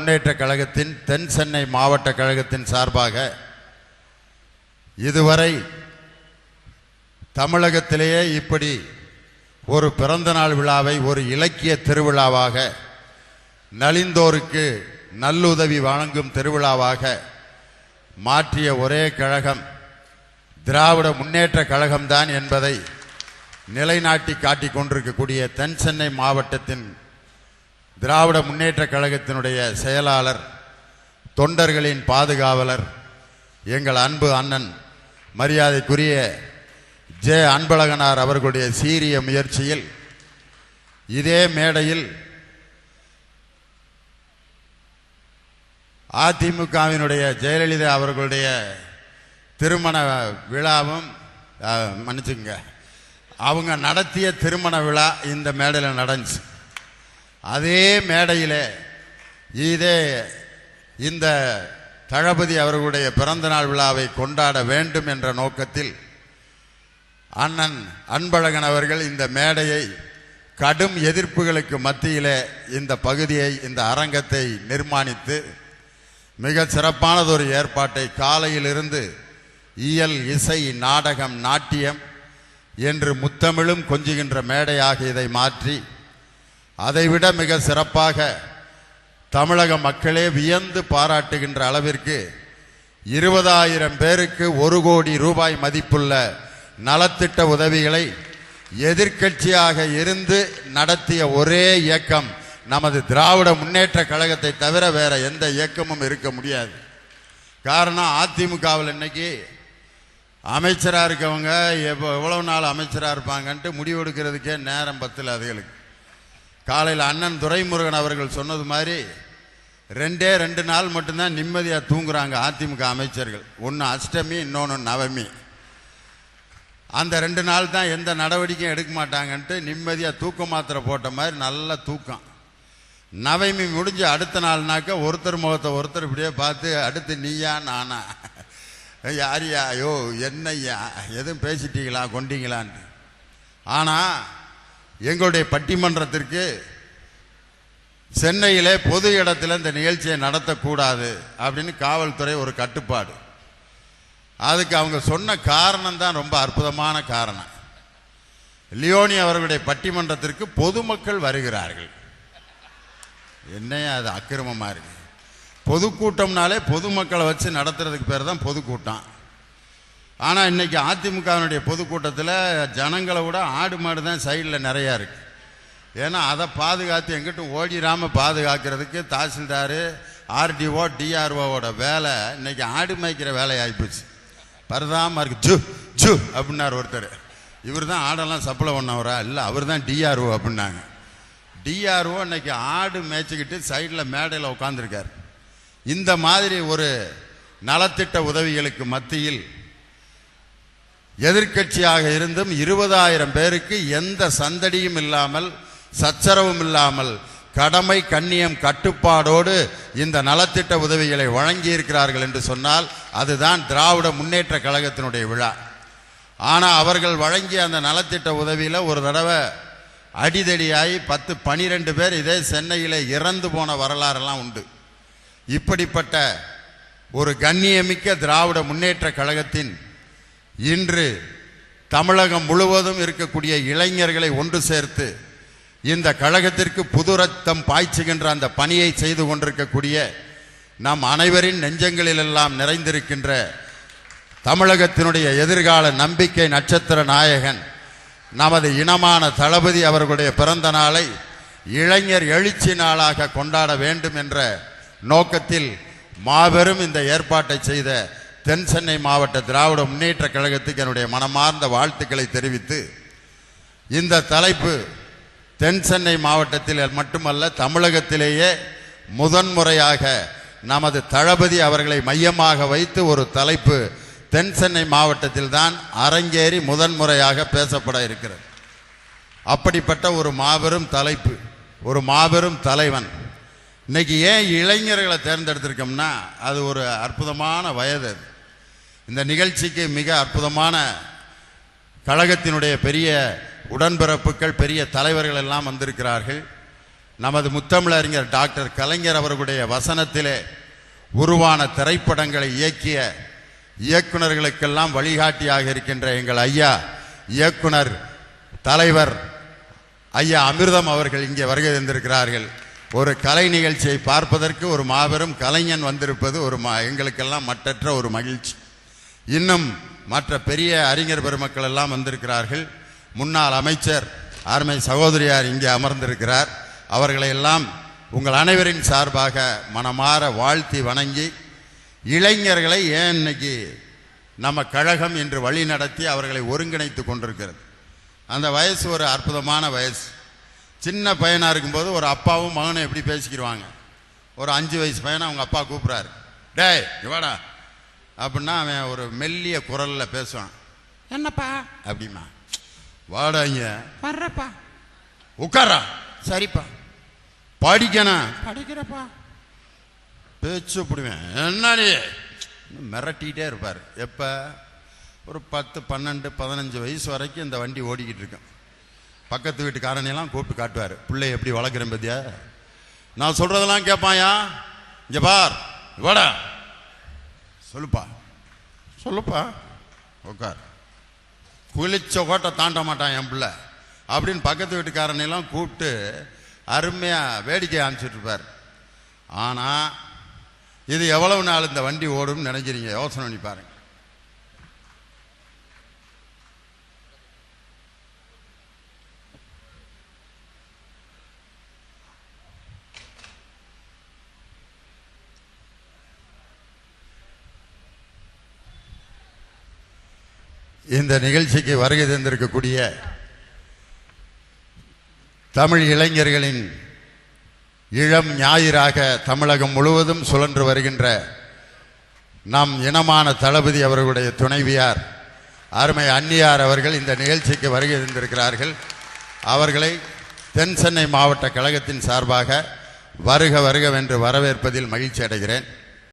முன்னேற்ற கழகத்தின் தென் சென்னை மாவட்ட கழகத்தின் சார்பாக இதுவரை தமிழகத்திலேயே இப்படி ஒரு பிறந்தநாள் விழாவை ஒரு இலக்கிய திருவிழாவாக, நலிந்தோருக்கு நல்லுதவி வழங்கும் திருவிழாவாக மாற்றிய ஒரே கழகம் திராவிட முன்னேற்ற கழகம்தான் என்பதை நிலைநாட்டி காட்டிக் கொண்டிருக்கக்கூடிய தென் சென்னை மாவட்டத்தின் திராவிட முன்னேற்ற கழகத்தினுடைய செயலாளர், தொண்டர்களின் பாதுகாவலர், எங்கள் அன்பு அண்ணன் மரியாதைக்குரிய ஜே அன்பழகனார் அவர்களுடைய சீரிய முயற்சியில் இதே மேடையில் அதிமுகவினுடைய ஜெயலலிதா அவர்களுடைய திருமண விழாவும் மன்னிச்சுங்க, அவங்க நடத்திய திருமண விழா இந்த மேடையில் நடந்துச்சு. அதே மேடையில் இதே இந்த தளபதி அவர்களுடைய பிறந்தநாள் விழாவை கொண்டாட வேண்டும் என்ற நோக்கத்தில் அண்ணன் அன்பழகன் அவர்கள் இந்த மேடையை கடும் எதிர்ப்புகளுக்கு மத்தியிலே இந்த பகுதியை, இந்த அரங்கத்தை நிர்மாணித்து மிக சிறப்பானதொரு ஏற்பாட்டை காலையிலிருந்து இயல், இசை, நாடகம், நாட்டியம் என்று முத்தமிழும் கொஞ்சுகின்ற மேடையாக இதை மாற்றி, அதைவிட மிக சிறப்பாக தமிழக மக்களே வியந்து பாராட்டுகின்ற அளவிற்கு 20,000 பேருக்கு 1 கோடி ரூபாய் மதிப்புள்ள நலத்திட்ட உதவிகளை எதிர்க்கட்சியாக இருந்து நடத்திய ஒரே இயக்கம் நமது திராவிட முன்னேற்ற கழகத்தை தவிர வேற எந்த இயக்கமும் இருக்க முடியாது. காரணம், அதிமுகவில் இன்னைக்கு அமைச்சராக இருக்கவங்க எவ்வளவு நாள் அமைச்சராக இருப்பாங்கன்ட்டு முடிவெடுக்கிறதுக்கே நேரம் பத்தில் அதுகளுக்கு. காலையில் அண்ணன் துரைமுருகன் அவர்கள் சொன்னது மாதிரி 2 நாள் மட்டும்தான் நிம்மதியாக தூங்குறாங்க அதிமுக அமைச்சர்கள். ஒன்று அஷ்டமி, இன்னொன்று நவமி. அந்த 2 நாள் தான் எந்த நடவடிக்கையும் எடுக்க மாட்டாங்கன்ட்டு நிம்மதியாக தூக்க மாத்திரை போட்ட மாதிரி நல்ல தூக்கம். நவமி முடிஞ்சு அடுத்த நாள்னாக்க ஒருத்தர் முகத்தை ஒருத்தர் இப்படியே பார்த்து, அடுத்து நீயா நானா, யாரியா, ஐயோ என்னையா, எதுவும் பேசிட்டீங்களா கொண்டீங்களான்னு. ஆனால் எங்களுடைய பட்டிமன்றத்திற்கு சென்னையிலே பொது இடத்துல இந்த நிகழ்ச்சியை நடத்தக்கூடாது அப்படின்னு காவல்துறை ஒரு கட்டுப்பாடு. அதுக்கு அவங்க சொன்ன காரணம் தான் ரொம்ப அற்புதமான காரணம். லியோனி அவர்களுடைய பட்டிமன்றத்திற்கு பொதுமக்கள் வருகிறார்கள். என்னையா அது அக்கிரமமா இருக்கு. பொதுக்கூட்டம்னாலே பொதுமக்களை வச்சு நடத்துறதுக்கு பேர் தான் பொதுக்கூட்டம். ஆனால் இன்னைக்கு அதிமுகவினுடைய பொதுக்கூட்டத்தில் ஜனங்களை விட ஆடு மாடு தான் சைடில் நிறையா இருக்கு. ஏன்னா அதை பாதுகாத்து எங்கிட்டும் ஓடிடாமல் பாதுகாக்கிறதுக்கு தாசில்தார், ஆர்டிஓ, டிஆர்ஓவோட வேலை இன்னைக்கு ஆடு மேய்க்கிற வேலையாகிப்போச்சு. பரதாமல் இருக்கு. ஜூ ஜூ அப்படின்னார் ஒருத்தர். இவர் தான் ஆடெல்லாம் சப்ளை பண்ணவரா? இல்லை, அவர் தான் டிஆர்ஓ அப்படின்னாங்க. டிஆர்ஓ இன்னைக்கு ஆடு மேய்ச்சிக்கிட்டு சைடில் மேடையில் உட்காந்துருக்கார். இந்த மாதிரி ஒரு நலத்திட்ட உதவிகளுக்கு மத்தியில் எதிர்க்கட்சியாக இருந்தும் 20,000 பேருக்கு எந்த சந்தடியும் இல்லாமல், சச்சரவும் இல்லாமல், கடமை, கண்ணியம், கட்டுப்பாடோடு இந்த நலத்திட்ட உதவிகளை வழங்கியிருக்கிறார்கள் என்று சொன்னால் அதுதான் திராவிட முன்னேற்ற கழகத்தினுடைய விழா. ஆனால் அவர்கள் வழங்கிய அந்த நலத்திட்ட உதவியில் ஒரு தடவை அடிதடியாகி 10-12 பேர் இதே சென்னையில் இறந்து போன வரலாறெல்லாம் உண்டு. இப்படிப்பட்ட ஒரு கண்ணியமிக்க திராவிட முன்னேற்ற கழகத்தின் இன்று தமிழகம் முழுவதும் இருக்கக்கூடிய இளைஞர்களை ஒன்று சேர்த்து இந்த கழகத்திற்கு புது ரத்தம் பாய்ச்சுகின்ற அந்த பணியை செய்து கொண்டிருக்கக்கூடிய நம் அனைவரின் நெஞ்சங்களிலெல்லாம் நிறைந்திருக்கின்ற தமிழகத்தினுடைய எதிர்கால நம்பிக்கை நட்சத்திர நாயகன் நமது இனமான தளபதி அவர்களுடைய பிறந்த நாளை இளைஞர் எழுச்சி நாளாக கொண்டாட வேண்டும் என்ற நோக்கத்தில் மாபெரும் இந்த ஏற்பாட்டை செய்த தென் சென்னை மாவட்ட திராவிட முன்னேற்ற கழகத்துக்கு என்னுடைய மனமார்ந்த வாழ்த்துக்களை தெரிவித்து, இந்த தலைப்பு தென் சென்னை மாவட்டத்தில் மட்டுமல்ல தமிழகத்திலேயே முதன்முறையாக நமது தளபதி அவர்களை மையமாக வைத்து ஒரு தலைப்பு தென் சென்னை மாவட்டத்தில் தான் அரங்கேறி முதன்முறையாக பேசப்பட இருக்கிறது. அப்படிப்பட்ட ஒரு மாபெரும் தலைப்பு, ஒரு மாபெரும் தலைவன். இன்னைக்கு ஏன் இளைஞர்களை தேர்ந்தெடுத்திருக்கோம்னா அது ஒரு அற்புதமான வயது. இந்த நிகழ்ச்சிக்கு மிக அற்புதமான கழகத்தினுடைய பெரிய உடன்பிறப்புகள், பெரிய தலைவர்கள் எல்லாம் வந்திருக்கிறார்கள். நமது முத்தமிழறிஞர் டாக்டர் கலைஞர் அவர்களுடைய வசனத்திலே உருவான திரைப்படங்களை இயக்கிய இயக்குனர்களுக்கெல்லாம் வழிகாட்டியாக இருக்கின்ற எங்கள் ஐயா இயக்குனர் தலைவர் ஐயா அமிர்தம் அவர்கள் இங்கே வருகை தந்திருக்கிறார்கள். ஒரு கலை நிகழ்ச்சியை பார்ப்பதற்கு ஒரு மாபெரும் கலைஞன் வந்திருப்பது எங்களுக்கெல்லாம் மற்றற்ற ஒரு மகிழ்ச்சி. இன்னும் மற்ற பெரிய அறிஞர் பெருமக்கள் எல்லாம் வந்திருக்கிறார்கள். முன்னாள் அமைச்சர் அருமை சகோதரியார் இங்கே அமர்ந்திருக்கிறார். அவர்களை எல்லாம் உங்கள் அனைவரின் சார்பாக மனமாற வாழ்த்தி வணங்கி, இளைஞர்களை ஏன் இன்னைக்கு நம்ம கழகம் என்று வழி நடத்தி அவர்களை ஒருங்கிணைத்து கொண்டிருக்கிறது. அந்த வயசு ஒரு அற்புதமான வயசு. சின்ன பையனாக இருக்கும்போது ஒரு அப்பாவும் மகனும் எப்படி பேசிக்கிடுவாங்க. ஒரு 5 வயசு பையனை அவங்க அப்பா கூப்பிட்றாரு, டேய் இவாடா அப்படின்னா அவன் ஒரு மெல்லிய குரலில் பேசுவான். என்னப்பா அப்படிமா, வாடா இங்க வர்றப்பா, உட்காரா, சரிப்பா, படிக்கணும், படிக்கிறப்பா, பேச்சு பிடிவேன், என்னடி மிரட்டிகிட்டே இருப்பார். எப்போ ஒரு 10, 12, 15 வயசு வரைக்கும் இந்த வண்டி ஓடிக்கிட்டு இருக்கேன். பக்கத்து வீட்டுக்காரனையெல்லாம் கூப்பிட்டு காட்டுவார், பிள்ளை எப்படி வளர்க்குறேன் பத்தியா, நான் சொல்கிறதெல்லாம் கேட்பாயா, இங்கே பார் வாடா, சொல்லுப்பா சொல்லுப்பா, உட்கார், குளிச்ச கோட்டை தாண்ட மாட்டான் என் பிள்ளை அப்படின்னு பக்கத்து வீட்டுக்காரனையெல்லாம் கூப்பிட்டு அருமையாக வேடிக்கை அனுப்பிச்சுட்ருப்பார். ஆனால் இது எவ்வளவு நாள் இந்த வண்டி ஓடும்னு நினைக்கிறீங்க? யோசனை பண்ணி பாருங்க. இந்த நிகழ்ச்சிக்கு வருகை தந்திருக்கக்கூடிய தமிழ் இளைஞர்களின் இளம் ஞாயிறாக தமிழகம் முழுவதும் சுழன்று வருகின்ற நம் இனமான தளபதி அவர்களுடைய துணைவியார் அருமை அன்னியார் அவர்கள் இந்த நிகழ்ச்சிக்கு வருகை தந்திருக்கிறார்கள். அவர்களை தென் சென்னை மாவட்ட கழகத்தின் சார்பாக வருக வருகவென்று வரவேற்பதில் மகிழ்ச்சி அடைகிறேன்.